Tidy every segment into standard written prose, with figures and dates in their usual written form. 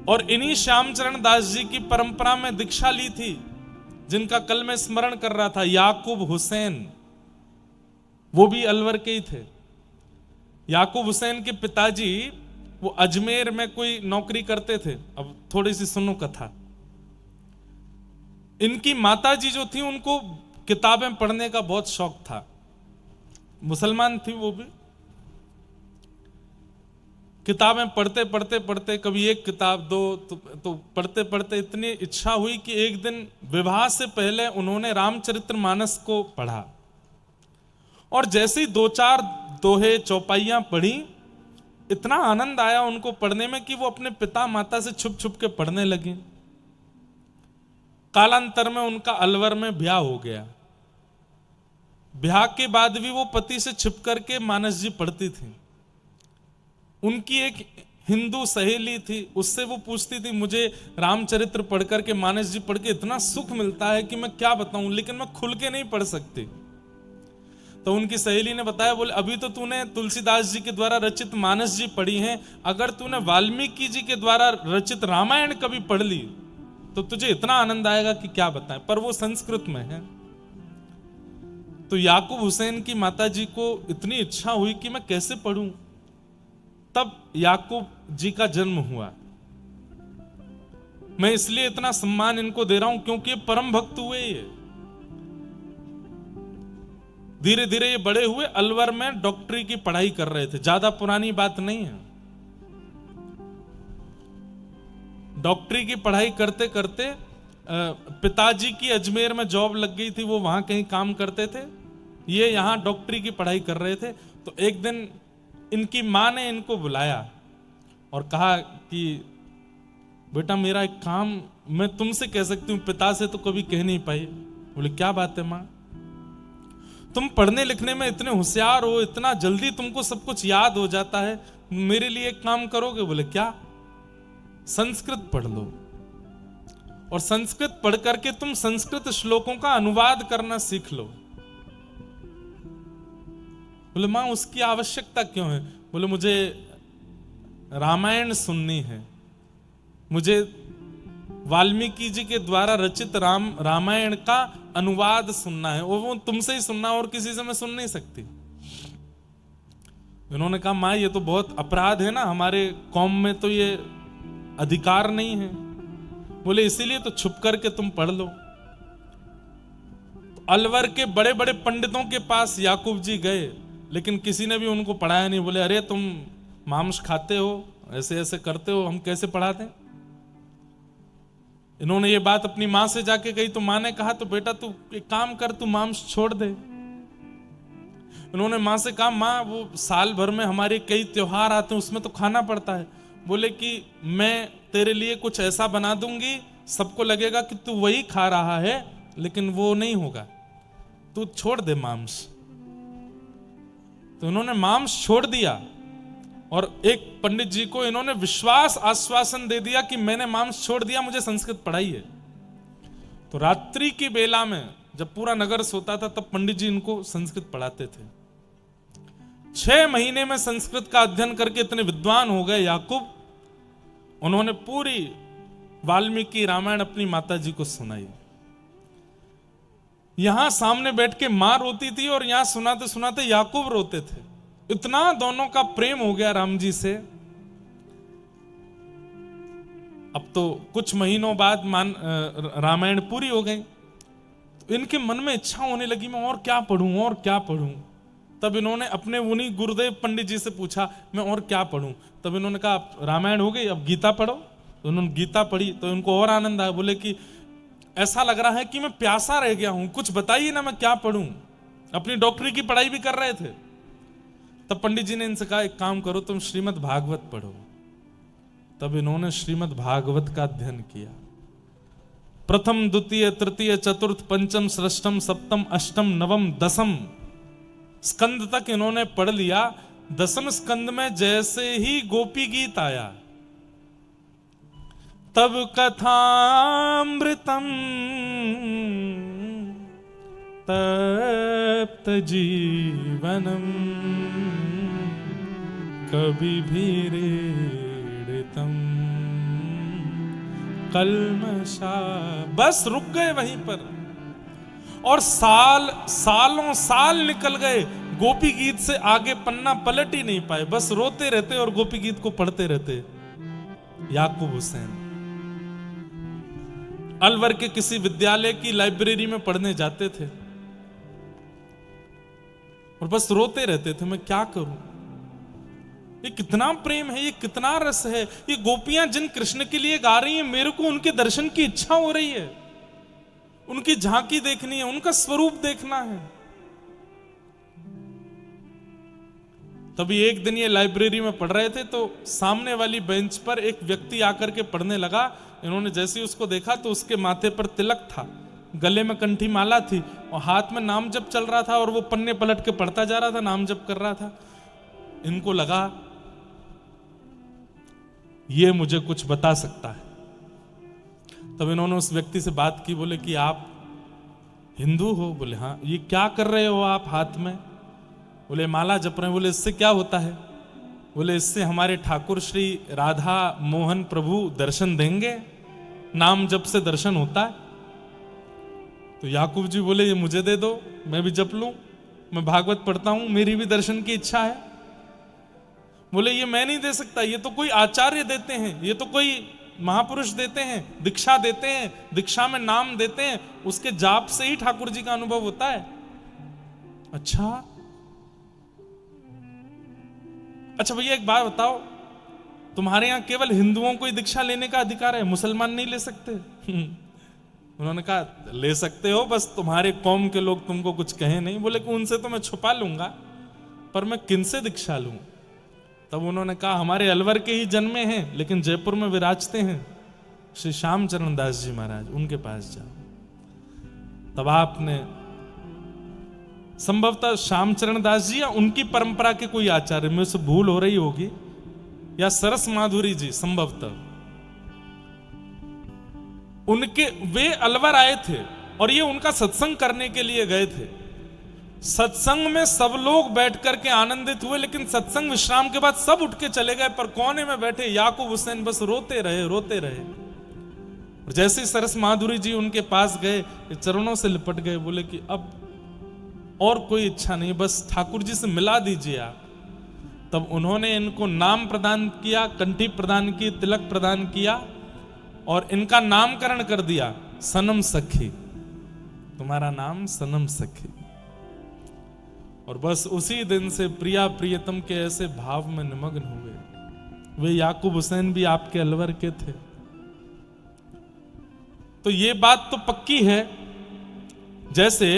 और इन्हीं श्यामचरण दास जी की परंपरा में दीक्षा ली थी, जिनका कल मैं स्मरण कर रहा था, याकूब हुसैन, वो भी अलवर के ही थे। याकूब हुसैन के पिताजी वो अजमेर में कोई नौकरी करते थे। अब थोड़ी सी सुनो कथा। इनकी माताजी जो थी उनको किताबें पढ़ने का बहुत शौक था, मुसलमान थी वो भी। किताबें पढ़ते पढ़ते पढ़ते कभी एक किताब दो तो पढ़ते पढ़ते इतनी इच्छा हुई कि एक दिन विवाह से पहले उन्होंने रामचरितमानस को पढ़ा, और जैसे ही दो चार दोहे चौपाइयां पढ़ी, इतना आनंद आया उनको पढ़ने में कि वो अपने पिता माता से छुप छुप के पढ़ने लगे। कालांतर में उनका अलवर में ब्याह हो गया। ब्याह के बाद भी वो पति से छिप करके मानस जी पढ़ती थी। उनकी एक हिंदू सहेली थी, उससे वो पूछती थी, मुझे रामचरित्र पढ़ करके मानस जी पढ़ के इतना सुख मिलता है कि मैं क्या बताऊं, लेकिन मैं खुल के नहीं पढ़ सकती। तो उनकी सहेली ने बताया, बोले अभी तो तूने तुलसीदास जी के द्वारा रचित मानस जी पढ़ी हैं, अगर तूने वाल्मीकि जी के द्वारा रचित रामायण कभी पढ़ ली तो तुझे इतना आनंद आएगा कि क्या बताएं, पर वो संस्कृत में है। तो याकूब हुसैन की माताजी को इतनी इच्छा हुई कि मैं कैसे पढ़ूं, तब याकूब जी का जन्म हुआ। मैं इसलिए इतना सम्मान इनको दे रहा हूं क्योंकि ये परम भक्त हुए। ये धीरे धीरे ये बड़े हुए, अलवर में डॉक्टरी की पढ़ाई कर रहे थे, ज्यादा पुरानी बात नहीं है। डॉक्टरी की पढ़ाई करते करते पिताजी की अजमेर में जॉब लग गई थी, वो वहां कहीं काम करते थे, ये यहां डॉक्टरी की पढ़ाई कर रहे थे। तो एक दिन इनकी मां ने इनको बुलाया और कहा कि बेटा मेरा एक काम मैं तुमसे कह सकती हूं, पिता से तो कभी कह नहीं पाई। बोले क्या बात है मां, तुम पढ़ने लिखने में इतने होशियार हो, इतना जल्दी तुमको सब कुछ याद हो जाता है, मेरे लिए एक काम करोगे? बोले क्या? संस्कृत पढ़ लो, और संस्कृत पढ़ करके तुम संस्कृत श्लोकों का अनुवाद करना सीख लो। बोले मां उसकी आवश्यकता क्यों है? बोले मुझे रामायण सुननी है, मुझे वाल्मीकि जी के द्वारा रचित रामायण का अनुवाद सुनना है, वो तुमसे ही सुनना, और किसी से मैं सुन नहीं सकती। उन्होंने कहा मां ये तो बहुत अपराध है ना, हमारे कौम में तो ये अधिकार नहीं है। बोले इसीलिए तो छुप करके तुम पढ़ लो। तो अलवर के बड़े बड़े पंडितों के पास याकूब जी गए, लेकिन किसी ने भी उनको पढ़ाया नहीं। बोले अरे तुम मांस खाते हो, ऐसे ऐसे करते हो, हम कैसे पढ़ा दें? इन्होंने ये बात अपनी मां से जाके कही, तो मां ने कहा तो बेटा तू एक काम कर, तू मांस छोड़ दे। इन्होंने मां से कहा मां वो साल भर में हमारे कई त्योहार आते हैं, उसमें तो खाना पड़ता है। बोले कि मैं तेरे लिए कुछ ऐसा बना दूंगी, सबको लगेगा कि तू वही खा रहा है, लेकिन वो नहीं होगा, तू छोड़ दे मांस। तो इन्होंने मांस छोड़ दिया, और एक पंडित जी को इन्होंने विश्वास आश्वासन दे दिया कि मैंने मांस छोड़ दिया, मुझे संस्कृत पढ़ाई है। तो रात्रि की बेला में जब पूरा नगर सोता था, तब पंडित जी इनको संस्कृत पढ़ाते थे। 6 महीने में संस्कृत का अध्ययन करके इतने विद्वान हो गए याकूब, उन्होंने पूरी वाल्मीकि रामायण अपनी माता जी को सुनाई। यहां सामने बैठ के मां रोती थी, और यहां सुनाते सुनाते याकूब रोते थे। इतना दोनों का प्रेम हो गया राम जी से। अब तो कुछ महीनों बाद रामायण पूरी हो गई, तो इनके मन में इच्छा होने लगी मैं और क्या पढ़ूं, और क्या पढ़ूं। तब इन्होंने अपने उन्हीं गुरुदेव पंडित जी से पूछा मैं और क्या पढ़ूं। तब इन्होंने कहा रामायण हो गई, अब गीता पढ़ो। तो उन्होंने गीता पढ़ी, तो इनको और आनंद आया। बोले कि ऐसा लग रहा है कि मैं प्यासा रह गया हूं, कुछ बताइए ना मैं क्या पढ़ूं। अपनी डॉक्टरी की पढ़ाई भी कर रहे थे। तब पंडित जी ने इनसे कहा एक काम करो, तुम श्रीमद् भागवत पढ़ो। तब इन्होंने श्रीमद् भागवत का अध्ययन किया। प्रथम द्वितीय तृतीय चतुर्थ पंचम षष्ठम सप्तम अष्टम नवम दसम स्कंद तक इन्होंने पढ़ लिया। 10वें स्कंद में जैसे ही गोपी गीत आया, तब कथामृतम तप्त जीवनम कभी भी रीड़ितम कल्मषा। बस रुक गए वहीं पर, और सालों साल निकल गए, गोपी गीत से आगे पन्ना पलट ही नहीं पाए, बस रोते रहते और गोपी गीत को पढ़ते रहते। याकूब हुसैन अलवर के किसी विद्यालय की लाइब्रेरी में पढ़ने जाते थे और बस रोते रहते थे, मैं क्या करूं, ये कितना प्रेम है, ये कितना रस है, ये गोपियां जिन कृष्ण के लिए गा रही हैं, मेरे को उनके दर्शन की इच्छा हो रही है, उनकी झांकी देखनी है, उनका स्वरूप देखना है। तभी एक दिन ये लाइब्रेरी में पढ़ रहे थे तो सामने वाली बेंच पर एक व्यक्ति आकर के पढ़ने लगा। इन्होंने जैसे ही उसको देखा तो उसके माथे पर तिलक था, गले में कंठी माला थी और हाथ में नाम जप चल रहा था और वो पन्ने पलट के पढ़ता जा रहा था, नाम जप कर रहा था। इनको लगा ये मुझे कुछ बता सकता है। तब इन्होंने उस व्यक्ति से बात की, बोले कि आप हिंदू हो? बोले हाँ। ये क्या कर रहे हो आप हाथ में? बोले माला जप रहे हैं। बोले इससे क्या होता है? बोले इससे हमारे ठाकुर श्री राधा मोहन प्रभु दर्शन देंगे, नाम जप से दर्शन होता है। तो याकूब जी बोले ये मुझे दे दो, मैं भी जप लूं, मैं भागवत पढ़ता हूं, मेरी भी दर्शन की इच्छा है। बोले ये मैं नहीं दे सकता, ये तो कोई आचार्य देते हैं, ये तो कोई महापुरुष देते हैं, दीक्षा देते हैं, दीक्षा में नाम देते हैं, उसके जाप से ही ठाकुर जी का अनुभव होता है। अच्छा भैया एक बात बताओ, तुम्हारे यहां केवल हिंदुओं को ही दीक्षा लेने का अधिकार है, मुसलमान नहीं ले सकते? उन्होंने कहा ले सकते हो, बस तुम्हारे कौम के लोग तुमको कुछ कहे नहीं। बोले कि उनसे तो मैं छुपा लूंगा, पर मैं किनसे दीक्षा लूं? तब उन्होंने कहा हमारे अलवर के ही जन्मे हैं लेकिन जयपुर में विराजते हैं श्री श्यामचरण दास जी महाराज, उनके पास जाओ। तब आपने संभवतः श्यामचरण दास जी या उनकी परंपरा के कोई आचार्य, में से भूल हो रही होगी, या सरस माधुरी जी संभवतः, उनके वे अलवर आए थे और ये उनका सत्संग करने के लिए गए थे। सत्संग में सब लोग बैठ करके आनंदित हुए, लेकिन सत्संग विश्राम के बाद सब उठ के चले गए, पर कोने में बैठे याकूब हुसैन बस रोते रहे रोते रहे। और जैसे ही सरस माधुरी जी उनके पास गए, चरणों से लिपट गए, बोले कि अब और कोई इच्छा नहीं, बस ठाकुर जी से मिला दीजिए आप। तब उन्होंने इनको नाम प्रदान किया, कंठी प्रदान की, तिलक प्रदान किया और इनका नामकरण कर दिया सनम सखी, तुम्हारा नाम सनम सखी। और बस उसी दिन से प्रिया प्रियतम के ऐसे भाव में निमग्न हुए। वे याकूब हुसैन भी आपके अलवर के थे। तो ये बात तो पक्की है, जैसे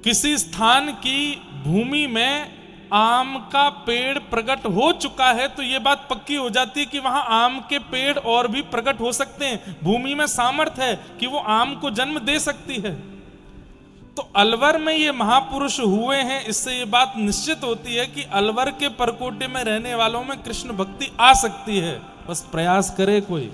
किसी स्थान की भूमि में आम का पेड़ प्रकट हो चुका है तो यह बात पक्की हो जाती है कि वहां आम के पेड़ और भी प्रकट हो सकते हैं, भूमि में सामर्थ्य है कि वो आम को जन्म दे सकती है। तो अलवर में ये महापुरुष हुए हैं, इससे ये बात निश्चित होती है कि अलवर के परकोटे में रहने वालों में कृष्ण भक्ति आ सकती है, बस प्रयास करे कोई।